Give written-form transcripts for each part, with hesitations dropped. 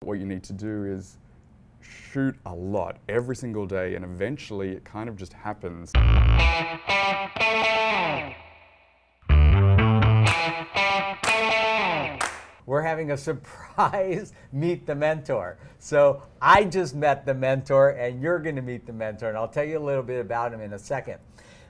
What you need to do is shoot a lot every single day, and eventually it kind of just happens. We're having a surprise Meet the Mentor. So I just met the mentor and you're going to meet the mentor, and I'll tell you a little bit about him in a second.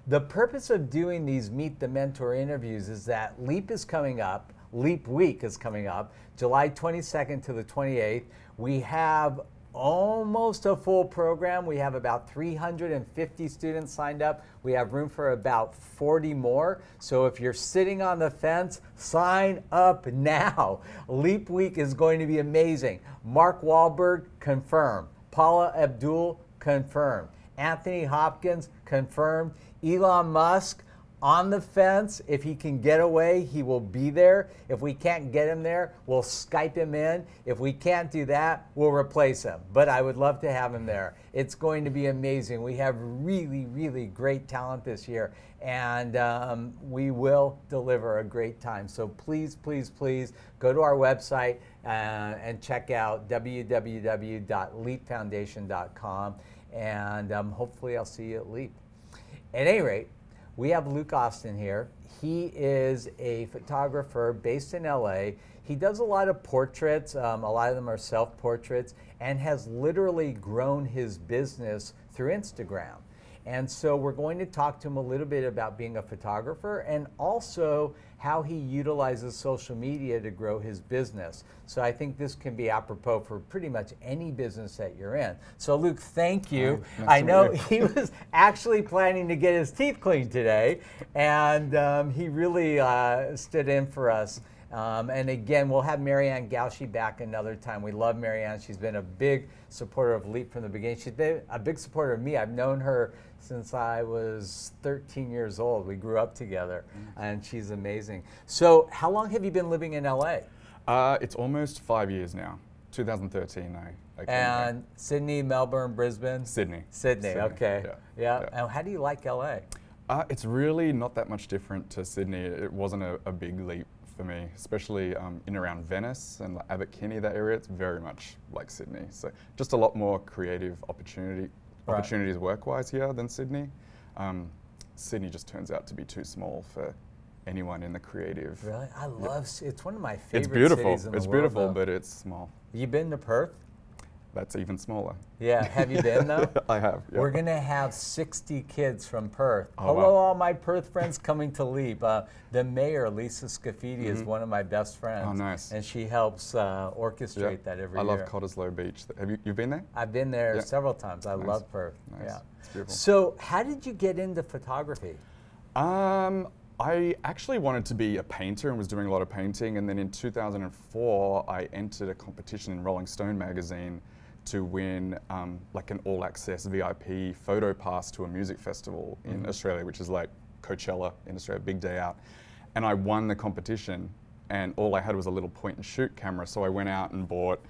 The purpose of doing these Meet the Mentor interviews is that LEAP is coming up, LEAP Week is coming up, July 22nd to the 28th. We have almost a full program. We have about 350 students signed up. We have room for about 40 more. So if you're sitting on the fence, sign up now. LEAP Week is going to be amazing. Mark Wahlberg, confirmed. Paula Abdul, confirmed. Anthony Hopkins, confirmed. Elon Musk, on the fence. If he can get away, he will be there. If we can't get him there, we'll Skype him in. If we can't do that, we'll replace him. But I would love to have him there. It's going to be amazing. We have really, really great talent this year, and we will deliver a great time. So please, please, please go to our website and check out www.leapfoundation.com, and hopefully I'll see you at LEAP. At any rate, we have Luke Austen here. He is a photographer based in LA. He does a lot of portraits. A lot of them are self-portraits, and has literally grown his business through Instagram. And so we're going to talk to him a little bit about being a photographer and also how he utilizes social media to grow his business. So I think this can be apropos for pretty much any business that you're in. So Luke, thank you. Nice I to know meet he was actually planning to get his teeth cleaned today, and he really stood in for us. And again, we'll have Marianne Gauchi back another time. We love Marianne. She's been a big supporter of LEAP from the beginning. She's been a big supporter of me. I've known her since I was 13 years old. We grew up together, and she's amazing. So how long have you been living in LA? It's almost 5 years now. 2013, I came And here. Sydney, Melbourne, Brisbane? Sydney. Sydney, okay. Yeah. And how do you like LA? It's really not that much different to Sydney. It wasn't a big leap for me, especially in and around Venice and like Abbot Kinney, that area. It's very much like Sydney. So just a lot more creative opportunities work-wise here than Sydney. Sydney just turns out to be too small for anyone in the creative. Really? I love, it's one of my favorite It's beautiful. cities in the It's world, beautiful, though. but it's small. You been to Perth? That's even smaller. Yeah, have you been though? I have. Yeah. We're gonna have 60 kids from Perth. Oh, Hello, wow. all my Perth friends coming to LEAP. The mayor, Lisa Scafidi, is one of my best friends. Oh, nice. And she helps orchestrate that every year. I love Cottesloe Beach. Have you been there? I've been there Yeah. several times. I Nice. love Perth. Nice. Yeah. It's beautiful. So, how did you get into photography? I actually wanted to be a painter and was doing a lot of painting, and then in 2004 I entered a competition in Rolling Stone magazine to win like an all-access VIP photo pass to a music festival in Australia, which is like Coachella in Australia, big day out. And I won the competition, and all I had was a little point and shoot camera, so I went out and bought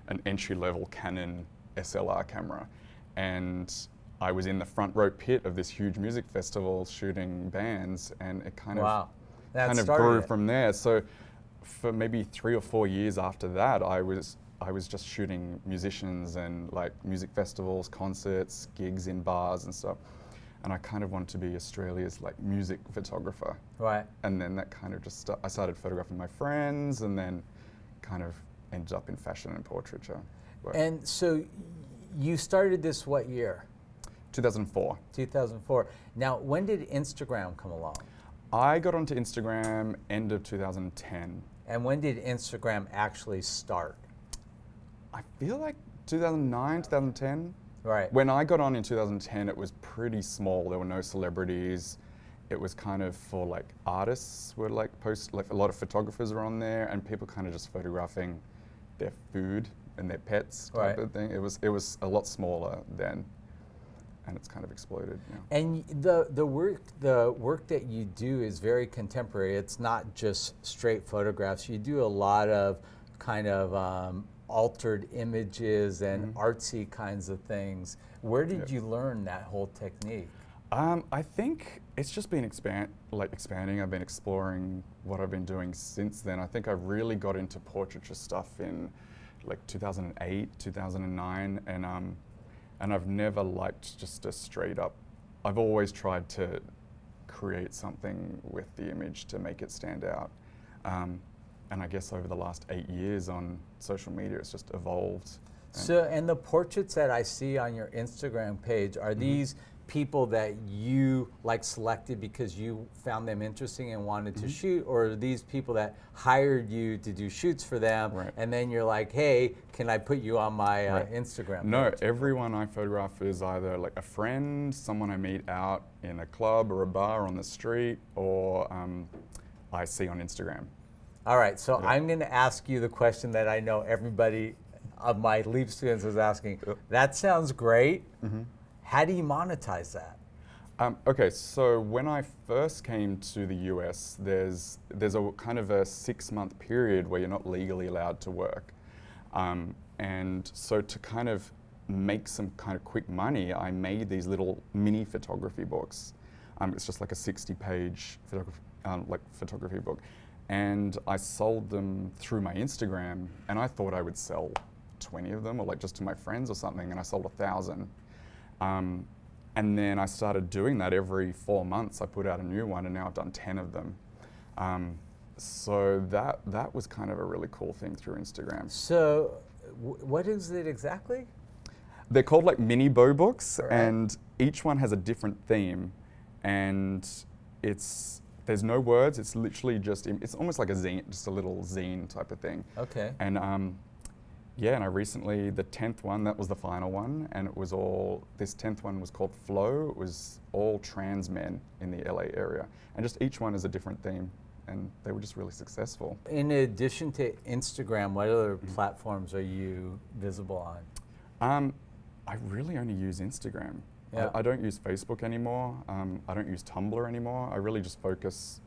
an entry-level Canon SLR camera, and I was in the front row pit of this huge music festival shooting bands, and it kind of grew from there. So for maybe 3 or 4 years after that, I was just shooting musicians and like music festivals, concerts, gigs in bars and stuff. And I kind of wanted to be Australia's like music photographer. Right. And then that kind of just, I started photographing my friends, and then kind of ended up in fashion and portraiture. And so you started this what year? 2004. 2004. Now, when did Instagram come along? I got onto Instagram end of 2010. And when did Instagram actually start? I feel like 2009, 2010. Right. When I got on in 2010, it was pretty small. There were no celebrities. It was kind of for like artists were like like a lot of photographers were on there, and people kind of just photographing their food and their pets type of thing. It was a lot smaller then, and it's kind of exploded. Yeah. And the work that you do is very contemporary. It's not just straight photographs. You do a lot of kind of altered images and artsy kinds of things. Where did you learn that whole technique? I think it's just been expanding. I've been exploring what I've been doing since then. I think I really got into portraiture stuff in like 2008, 2009, and I've never liked just a straight up. I've always tried to create something with the image to make it stand out. And I guess over the last 8 years on social media, it's just evolved. So, and the portraits that I see on your Instagram page, are these people that you like selected because you found them interesting and wanted to shoot, or are these people that hired you to do shoots for them, and then you're like, hey, can I put you on my Instagram page? No, everyone I photograph is either like a friend, someone I meet out in a club or a bar on the street, or I see on Instagram. All right, so I'm going to ask you the question that I know everybody of my LEAP students is asking. That sounds great. How do you monetize that? Okay, so when I first came to the US, there's a kind of a 6-month period where you're not legally allowed to work. And so to kind of make some kind of quick money, I made these little mini photography books. It's just like a 60-page photography book. And I sold them through my Instagram, and I thought I would sell 20 of them, or like just to my friends or something, and I sold 1,000. And then I started doing that every 4 months. I put out a new one, and now I've done 10 of them. So that was kind of a really cool thing through Instagram. So what is it exactly? They're called like mini bow books, and each one has a different theme, and there's no words. It's literally just, it's almost like a zine, just a little zine type of thing. Okay. And yeah, and I recently, the 10th one, that was the final one, and it was all, this 10th one was called Flow. It was all trans men in the LA area, and just each one is a different theme, and they were just really successful. In addition to Instagram, what other platforms are you visible on? I really only use Instagram. Yeah. I don't use Facebook anymore. I don't use Tumblr anymore. I really just focus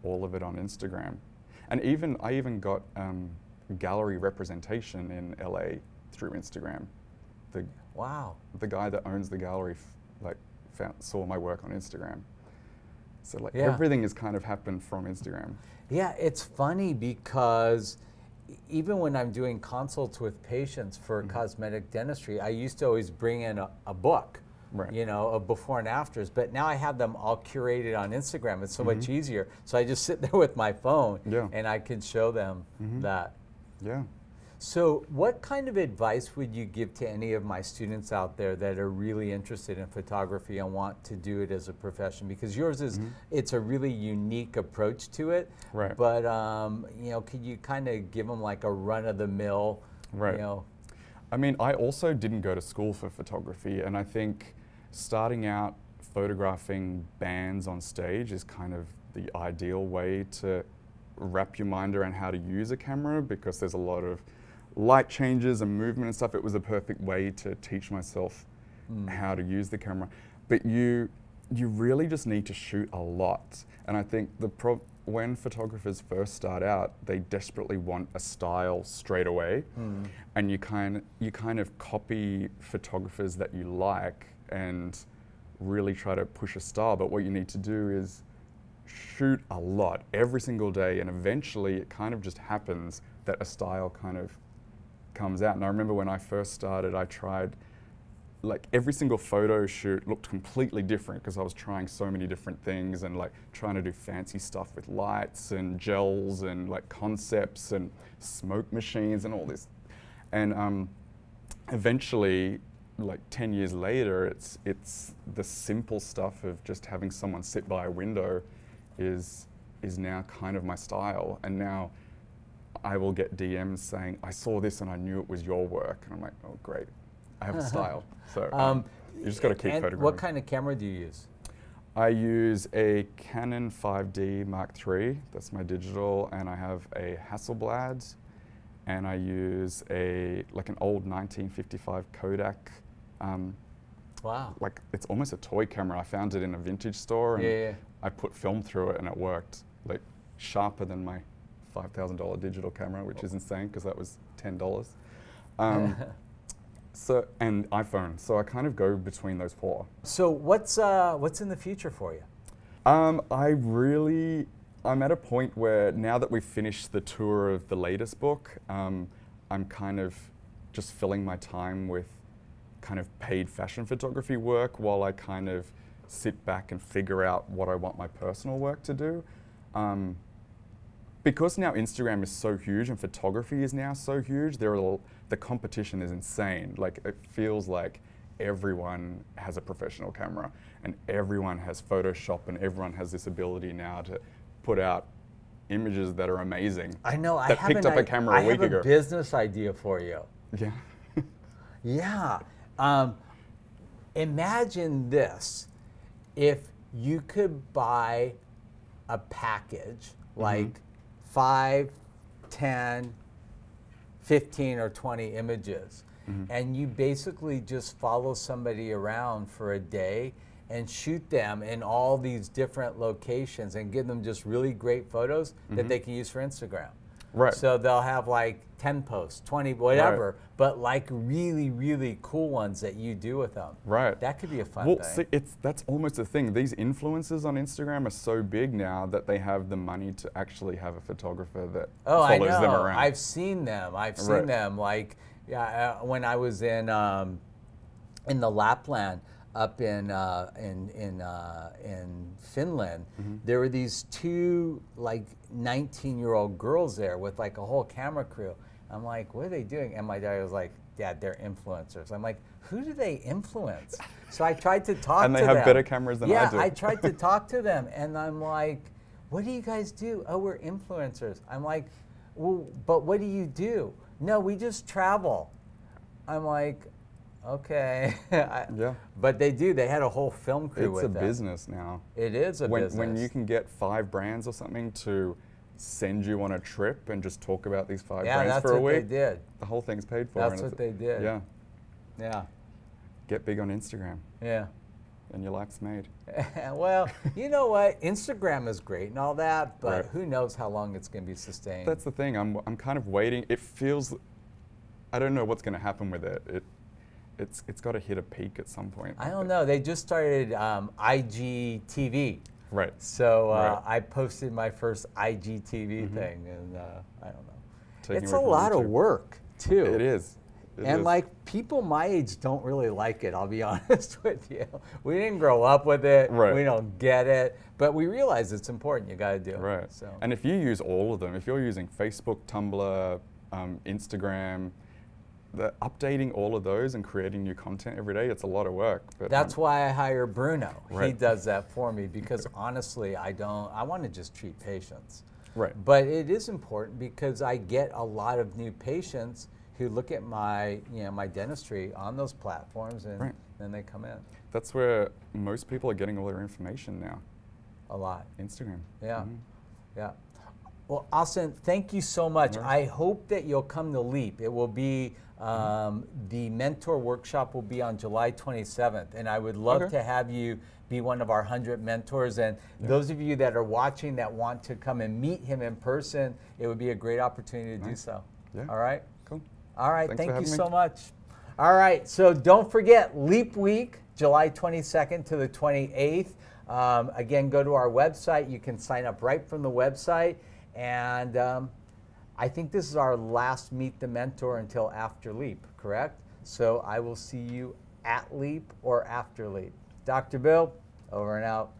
all of it on Instagram. And I even got gallery representation in LA through Instagram. Wow. The guy that owns the gallery saw my work on Instagram. So everything has kind of happened from Instagram. Yeah, it's funny because even when I'm doing consults with patients for cosmetic dentistry, I used to always bring in a book, you know, of before and afters, but now I have them all curated on Instagram. It's so much easier. So I just sit there with my phone and I can show them that. Yeah. So what kind of advice would you give to any of my students out there that are really interested in photography and want to do it as a profession? Because yours is, it's a really unique approach to it. Right. But, you know, could you kind of give them like a run-of-the-mill, you know? I mean, I also didn't go to school for photography, and I think starting out photographing bands on stage is kind of the ideal way to wrap your mind around how to use a camera, because there's a lot of light changes and movement and stuff. It was a perfect way to teach myself how to use the camera. But you really just need to shoot a lot. And I think when photographers first start out, they desperately want a style straight away. And you kind of copy photographers that you like and really try to push a style. But what you need to do is shoot a lot every single day, and eventually it kind of just happens that a style kind of comes out. And I remember when I first started, I tried, like, every single photo shoot looked completely different because I was trying so many different things and like trying to do fancy stuff with lights and gels and like concepts and smoke machines and all this. And eventually, like 10 years later, it's the simple stuff of just having someone sit by a window is now kind of my style. And now I will get DMs saying, I saw this and I knew it was your work. And I'm like, oh, great. I have a style. So you just got to keep photographing. What kind of camera do you use? I use a Canon 5D Mark III. That's my digital. And I have a Hasselblad. And I use like an old 1955 Kodak. Wow. Like, it's almost a toy camera. I found it in a vintage store, and I put film through it, and it worked. Like, sharper than my $5,000 digital camera, which is insane because that was $10. And iPhone. So I kind of go between those four. So what's in the future for you? I'm at a point where now that we've finished the tour of the latest book, I'm kind of just filling my time with kind of paid fashion photography work while I kind of sit back and figure out what I want my personal work to do. Because now Instagram is so huge and photography is now so huge, the competition is insane. Like, it feels like everyone has a professional camera and everyone has Photoshop and everyone has this ability now to put out images that are amazing. I know. That picked up a camera a week ago. I have a business idea for you. Yeah. Yeah. Imagine this. If you could buy a package, like 5, 10, 15, or 20 images, and you basically just follow somebody around for a day and shoot them in all these different locations and give them just really great photos that they can use for Instagram. Right. So they'll have like 10 posts, 20, whatever, but like really, really cool ones that you do with them. Right. That could be a fun thing. See, that's almost the thing. These influencers on Instagram are so big now that they have the money to actually have a photographer that follows them around. I've seen them. I've seen them. Like, when I was in the Lapland up in Finland, there were these 2 like 19-year-old girls there with like a whole camera crew. I'm like, what are they doing? And my dad was like, Dad, they're influencers. I'm like, who do they influence? So I tried to talk to them. And they have better cameras than I do. Yeah, I tried to talk to them, and I'm like, what do you guys do? Oh, we're influencers. I'm like, well, but what do you do? No, we just travel. I'm like, okay. Yeah. But they do. They had a whole film crew with them. It's a business now. It is a business. When you can get 5 brands or something to send you on a trip and just talk about these 5 brands for a week. Yeah, that's what they did. The whole thing's paid for. That's what they did. Yeah. Yeah. Get big on Instagram. Yeah. And your life's made. Well, you know what? Instagram is great and all that, but who knows how long it's going to be sustained. That's the thing. I'm kind of waiting. It feels, I don't know what's going to happen with it. It's got to hit a peak at some point. I don't know. They just started IGTV. Right. So I posted my first IGTV thing, and I don't know. It's a lot of work, too. It is. And like, people my age don't really like it, I'll be honest with you. We didn't grow up with it. Right. We don't get it. But we realize it's important. You got to do it. Right. So. And if you use all of them, if you're using Facebook, Tumblr, Instagram, updating all of those and creating new content every day, it's a lot of work. But that's why I hire Bruno. Right. He does that for me, because honestly, I want to just treat patients. Right. But it is important because I get a lot of new patients who look at my, my dentistry on those platforms, and then they come in. That's where most people are getting all their information now. A lot. Instagram. Yeah. Yeah. Well, Austen, thank you so much. I hope that you'll come to LEAP. It will be, the mentor workshop will be on July 27th, and I would love to have you be one of our 100 mentors. And those of you that are watching that want to come and meet him in person, it would be a great opportunity to do so. Yeah. All right? Cool. All right, Thanks thank you for so much. All right, so don't forget, LEAP Week, July 22nd to the 28th. Again, go to our website. You can sign up right from the website. And I think this is our last Meet the Mentor until after LEAP, correct? So I will see you at LEAP or after LEAP. Dr. Bill, over and out.